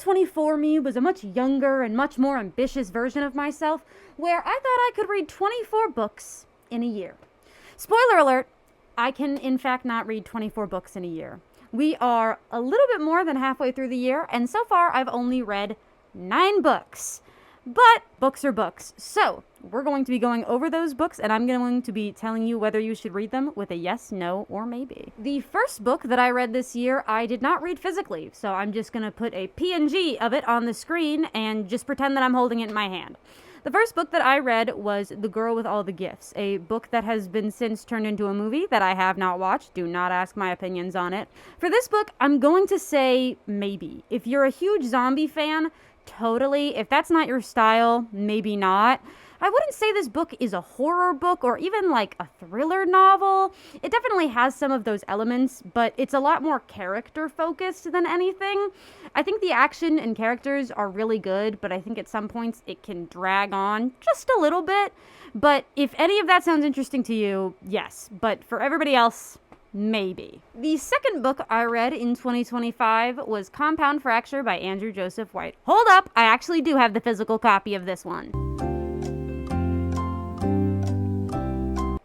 2024 me was a much younger and much more ambitious version of myself, where I thought I could read 24 books in a year. Spoiler alert, I can in fact not read 24 books in a year. We are a little bit more than halfway through the year, and so far I've only read 9 books. But books are books. So we're going to be going over those books, and I'm going to be telling you whether you should read them with a yes, no, or maybe. The first book that I read this year, I did not read physically. So I'm just going to put a PNG of it on the screen and just pretend that I'm holding it in my hand. The first book that I read was The Girl with All the Gifts, a book that has been since turned into a movie that I have not watched. Do not ask my opinions on it. For this book, I'm going to say maybe. If you're a huge zombie fan, totally. If that's not your style, maybe not. I wouldn't say this book is a horror book or even like a thriller novel. It definitely has some of those elements, but it's a lot more character focused than anything. I think the action and characters are really good, but I think at some points it can drag on just a little bit. But if any of that sounds interesting to you, yes. But for everybody else, maybe. The second book I read in 2025 was Compound Fracture by Andrew Joseph White. Hold up, I actually do have the physical copy of this one.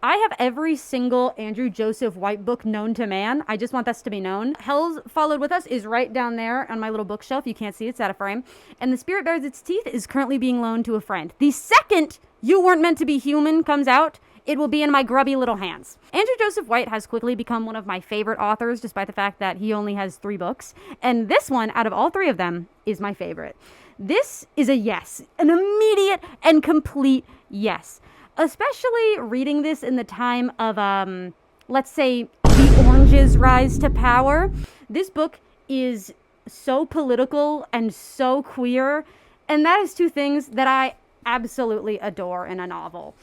I have every single Andrew Joseph White book known to man. I just want this to be known. Hell's Followed With Us is right down there on my little bookshelf. You can't see it's out of frame. And The Spirit Bares Its Teeth is currently being loaned to a friend. The second You Weren't Meant to Be Human comes out, it will be in my grubby little hands. Andrew Joseph White has quickly become one of my favorite authors, despite the fact that he only has 3 books. And this one, out of all 3 of them, is my favorite. This is a yes, an immediate and complete yes. Especially reading this in the time of, let's say, the Orange's rise to power. This book is so political and so queer, and that is 2 things that I absolutely adore in a novel.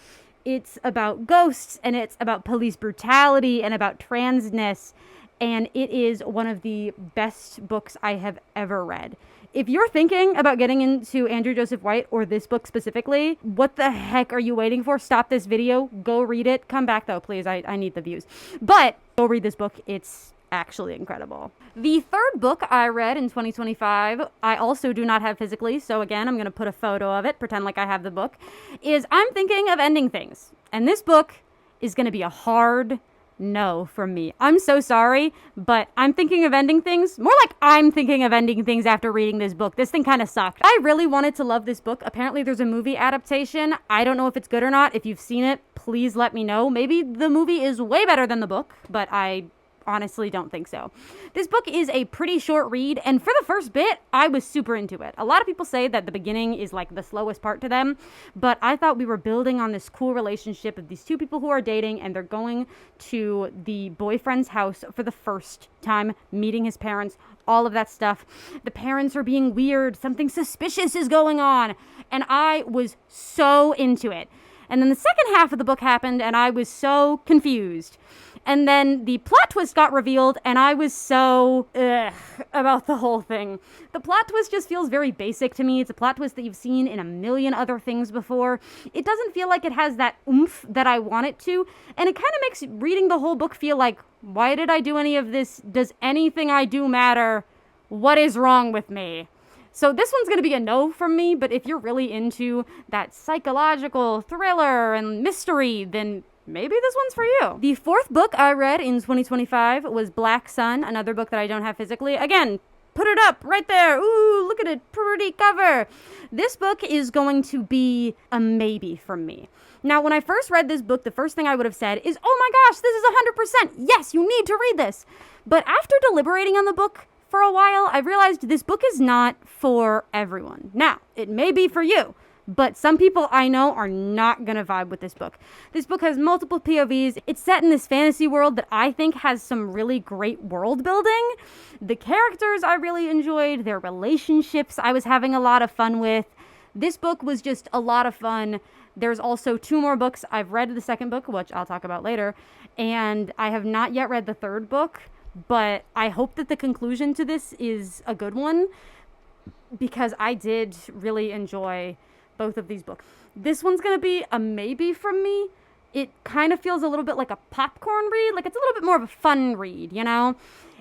It's about ghosts, and it's about police brutality, and about transness, and it is one of the best books I have ever read. If you're thinking about getting into Andrew Joseph White, or this book specifically, what the heck are you waiting for? Stop this video, go read it. Come back though, please, I need the views. But go read this book, it's actually incredible. The third book I read in 2025, I also do not have physically, so again, I'm going to put a photo of it, pretend like I have the book, is I'm Thinking of Ending Things. And this book is going to be a hard no from me. I'm so sorry, but I'm thinking of ending things. More like I'm thinking of ending things after reading this book. This thing kind of sucked. I really wanted to love this book. Apparently there's a movie adaptation. I don't know if it's good or not. If you've seen it, please let me know. Maybe the movie is way better than the book, but I honestly don't think so. This book is a pretty short read, and for the first bit, I was super into it. A lot of people say that the beginning is like the slowest part to them, but I thought we were building on this cool relationship of these 2 people who are dating, and they're going to the boyfriend's house for the first time, meeting his parents, all of that stuff. The parents are being weird, something suspicious is going on, and I was so into it. And then the second half of the book happened, and I was so confused. And then the plot twist got revealed, and I was so about the whole thing. The plot twist just feels very basic to me. It's a plot twist that you've seen in a million other things before. It doesn't feel like it has that oomph that I want it to, and it kind of makes reading the whole book feel like, why did I do any of this? Does anything I do matter? What is wrong with me? So this one's going to be a no from me, but if you're really into that psychological thriller and mystery, then maybe this one's for you. The fourth book I read in 2025 was Black Sun, another book that I don't have physically. Again, put it up right there. Ooh, look at it, pretty cover. This book is going to be a maybe from me. Now, when I first read this book, the first thing I would have said is, oh my gosh, this is 100%. Yes, you need to read this. But after deliberating on the book for a while, I realized this book is not for everyone. Now, it may be for you, but some people I know are not going to vibe with this book. This book has multiple POVs. It's set in this fantasy world that I think has some really great world building. The characters I really enjoyed, their relationships I was having a lot of fun with. This book was just a lot of fun. There's also 2 more books. I've read the second book, which I'll talk about later, and I have not yet read the third book, but I hope that the conclusion to this is a good one, because I did really enjoy both of these books. This one's going to be a maybe from me. It kind of feels a little bit like a popcorn read. Like, it's a little bit more of a fun read, you know?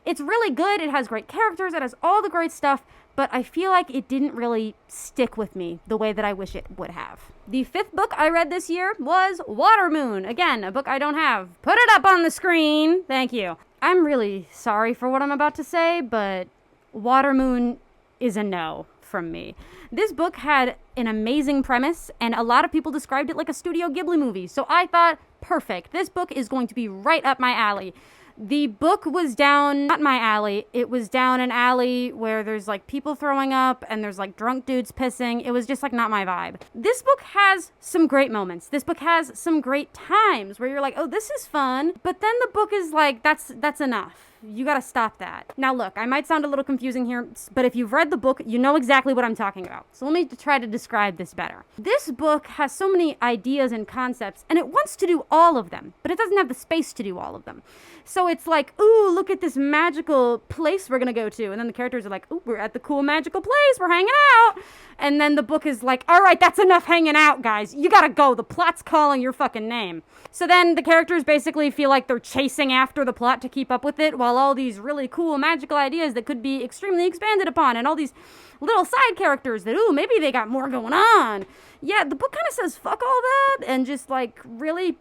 It's really good. It has great characters. It has all the great stuff. But I feel like it didn't really stick with me the way that I wish it would have. The 5th book I read this year was Watermoon. Again, a book I don't have. Put it up on the screen. Thank you. I'm really sorry for what I'm about to say, but Watermoon is a no from me. This book had an amazing premise, and a lot of people described it like a Studio Ghibli movie. So I thought, perfect. This book is going to be right up my alley. The book was down, not my alley, it was down an alley where there's like people throwing up and there's like drunk dudes pissing. It was just like not my vibe. This book has some great moments. This book has some great times where you're like, oh, this is fun. But then the book is like, that's enough. You gotta stop that. Now look, I might sound a little confusing here, but if you've read the book, you know exactly what I'm talking about. So let me try to describe this better. This book has so many ideas and concepts, and it wants to do all of them, but it doesn't have the space to do all of them. So it's like, ooh, look at this magical place we're gonna go to. And then the characters are like, ooh, we're at the cool magical place, we're hanging out. And then the book is like, all right, that's enough hanging out, guys. You gotta go. The plot's calling your fucking name. So then the characters basically feel like they're chasing after the plot to keep up with it, while all these really cool magical ideas that could be extremely expanded upon, and all these little side characters that, ooh, maybe they got more going on. Yeah, the book kind of says fuck all that and just like really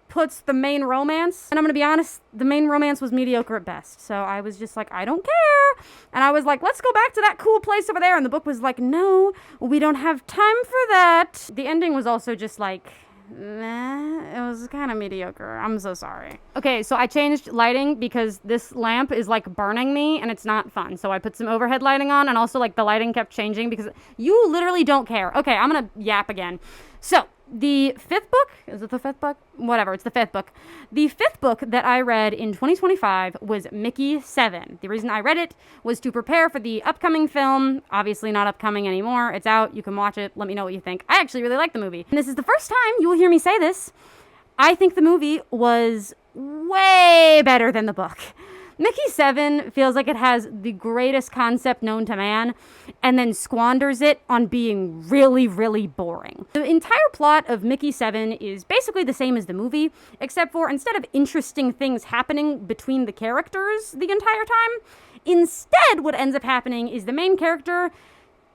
puts the main romance, and I'm gonna be honest, the main romance was mediocre at best. So I was just like, I don't care. And I was like, let's go back to that cool place over there. And the book was like, no, we don't have time for that. The ending was also just like, it was kind of mediocre. I'm so sorry. Okay, so I changed lighting because this lamp is like burning me and it's not fun. So I put some overhead lighting on, and also like the lighting kept changing because you literally don't care. Okay, I'm gonna yap again. So the 5th book, is it the 5th book? Whatever, it's the 5th book. The 5th book that I read in 2025 was Mickey 7. The reason I read it was to prepare for the upcoming film. Obviously not upcoming anymore. It's out. You can watch it. Let me know what you think. I actually really like the movie. And this is the first time you will hear me say this. I think the movie was way better than the book. Mickey 7 feels like it has the greatest concept known to man and then squanders it on being really, really boring. The entire plot of Mickey 7 is basically the same as the movie, except for instead of interesting things happening between the characters the entire time, instead what ends up happening is the main character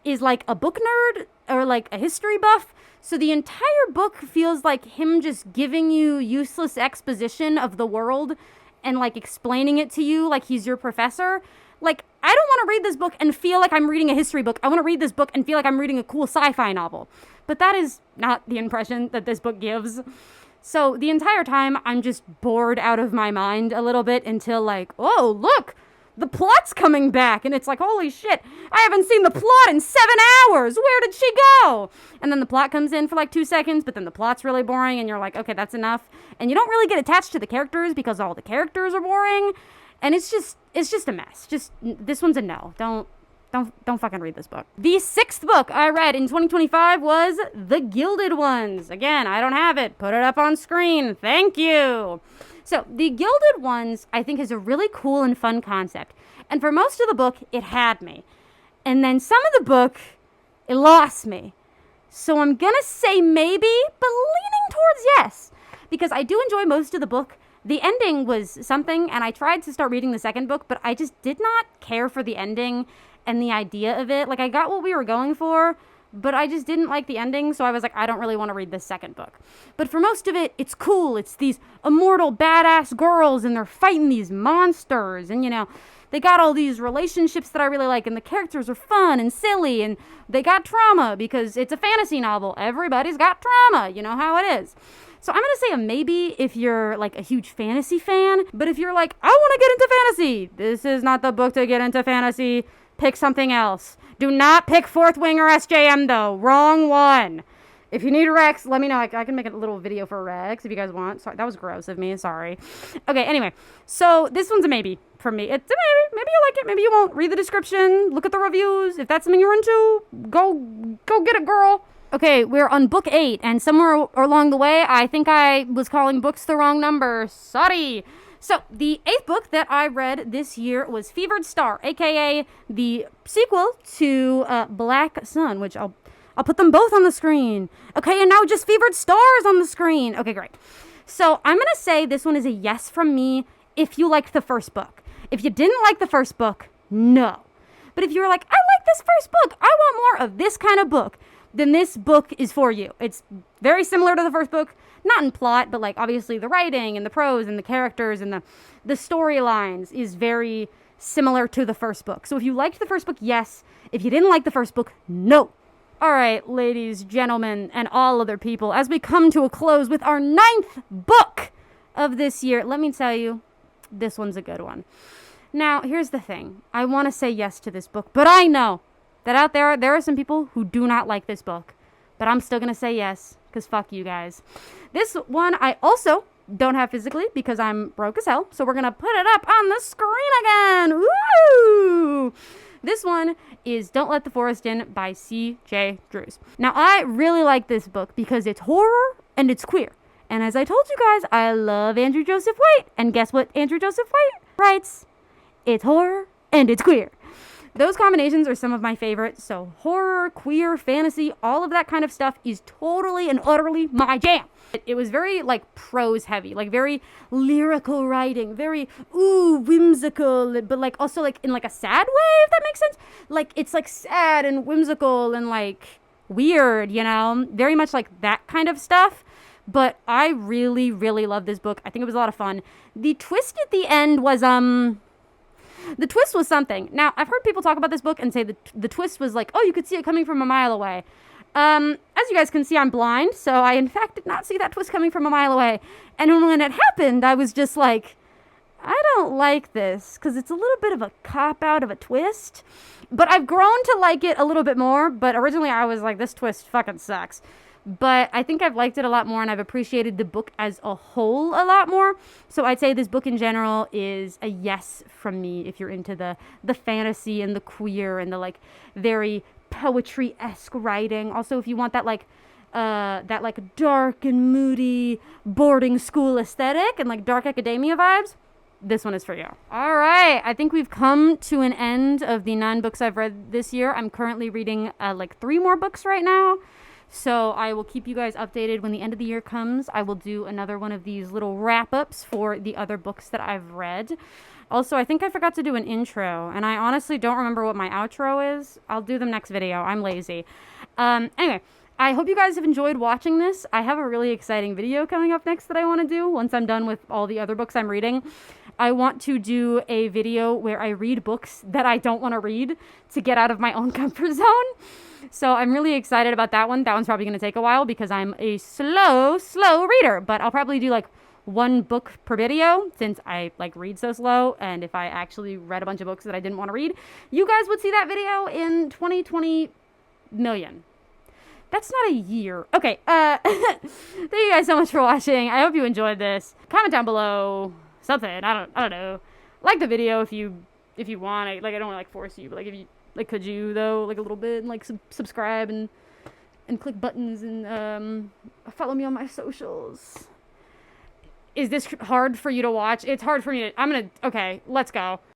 is like a book nerd or like a history buff. So the entire book feels like him just giving you useless exposition of the world and like explaining it to you like he's your professor. Like, I don't want to read this book and feel like I'm reading a history book. I want to read this book and feel like I'm reading a cool sci-fi novel. But that is not the impression that this book gives. So the entire time I'm just bored out of my mind a little bit until like, oh, look, the plot's coming back. And it's like, holy shit, I haven't seen the plot in 7 hours. Where did she go? And then the plot comes in for like 2 seconds, but then the plot's really boring and you're like, okay, that's enough. And you don't really get attached to the characters because all the characters are boring. And it's just a mess. Just, this one's a no. Don't fucking read this book. The 6th book I read in 2025 was The Gilded Ones. Again, I don't have it. Put it up on screen. Thank you. So, The Gilded Ones, I think, is a really cool and fun concept. And for most of the book, it had me. And then some of the book, it lost me. So I'm gonna say maybe, but leaning towards yes. Because I do enjoy most of the book. The ending was something, and I tried to start reading the 2nd book, but I just did not care for the ending and the idea of it. Like, I got what we were going for, but I just didn't like the ending, so I was like, I don't really want to read this 2nd book. But for most of it, it's cool. It's these immortal badass girls, and they're fighting these monsters, and, you know, they got all these relationships that I really like, and the characters are fun and silly, and they got trauma, because it's a fantasy novel. Everybody's got trauma. You know how it is. So I'm going to say a maybe if you're, like, a huge fantasy fan, but if you're like, I want to get into fantasy, this is not the book to get into fantasy. Pick something else. Do not pick Fourth Wing or SJM, though. Wrong one. If you need Rex, let me know. I can make a little video for Rex if you guys want. Sorry, that was gross of me. Sorry. Okay, anyway. So this one's a maybe for me. It's a maybe. Maybe you like it. Maybe you won't. Read the description. Look at the reviews. If that's something you're into, go get it, girl. Okay, we're on book 8. And somewhere along the way, I think I was calling books the wrong number. Sorry. So, the 8th book that I read this year was Fevered Star, aka the sequel to Black Sun, which I'll put them both on the screen. Okay, and now just Fevered Star is on the screen. Okay, great. So, I'm going to say this one is a yes from me if you liked the first book. If you didn't like the first book, no. But if you were like, I like this first book, I want more of this kind of book, then this book is for you. It's very similar to the first book, not in plot, but like obviously the writing and the prose and the characters and the storylines is very similar to the first book. So if you liked the first book, yes. If you didn't like the first book, no. All right, ladies, gentlemen, and all other people, as we come to a close with our 9th book of this year, let me tell you, this one's a good one. Now, here's the thing. I want to say yes to this book, but I know that out there are some people who do not like this book. But I'm still going to say yes, because fuck you guys. This one I also don't have physically because I'm broke as hell. So we're going to put it up on the screen again. Woo! This one is Don't Let the Forest In by C.J. Drews. Now, I really like this book because it's horror and it's queer. And as I told you guys, I love Andrew Joseph White. And guess what Andrew Joseph White writes? It's horror and it's queer. Those combinations are some of my favorites. So horror, queer, fantasy, all of that kind of stuff is totally and utterly my jam. It was very like prose heavy, like very lyrical writing, very whimsical, but like also like in like a sad way, if that makes sense. Like it's like sad and whimsical and like weird, you know, very much like that kind of stuff. But I really, really love this book. I think it was a lot of fun. The twist at the end was the twist was something. Now, I've heard people talk about this book and say the twist was like, oh, you could see it coming from a mile away. As you guys can see, I'm blind, so I, in fact, did not see that twist coming from a mile away. And when it happened, I was just like, I don't like this, because it's a little bit of a cop-out of a twist. But I've grown to like it a little bit more, but originally I was like, this twist fucking sucks. But I think I've liked it a lot more, and I've appreciated the book as a whole a lot more. So I'd say this book in general is a yes from me if you're into the fantasy and the queer and the like very poetry-esque writing. Also, if you want that like dark and moody boarding school aesthetic and like dark academia vibes, this one is for you. All right. I think we've come to an end of the 9 books I've read this year. I'm currently reading like 3 more books right now. So I will keep you guys updated when the end of the year comes. I will do another one of these little wrap-ups for the other books that I've read. Also, I think I forgot to do an intro, and I honestly don't remember what my outro is. I'll do them next video. I'm lazy. Anyway, I hope you guys have enjoyed watching this. I have a really exciting video coming up next that I want to do once I'm done with all the other books I'm reading. I want to do a video where I read books that I don't want to read to get out of my own comfort zone. So I'm really excited about that one. That one's probably going to take a while because I'm a slow reader. But I'll probably do like 1 book per video since I like read so slow. And if I actually read a bunch of books that I didn't want to read, you guys would see that video in 2020 million. That's not a year. Okay. Thank you guys so much for watching. I hope you enjoyed this. Comment down below something. I don't know. Like the video if you want. I don't want to like force you, but like if you like, could you though, like a little bit, and like subscribe and click buttons and follow me on my socials. Is this hard for you to watch? It's hard for me to. Okay, let's go.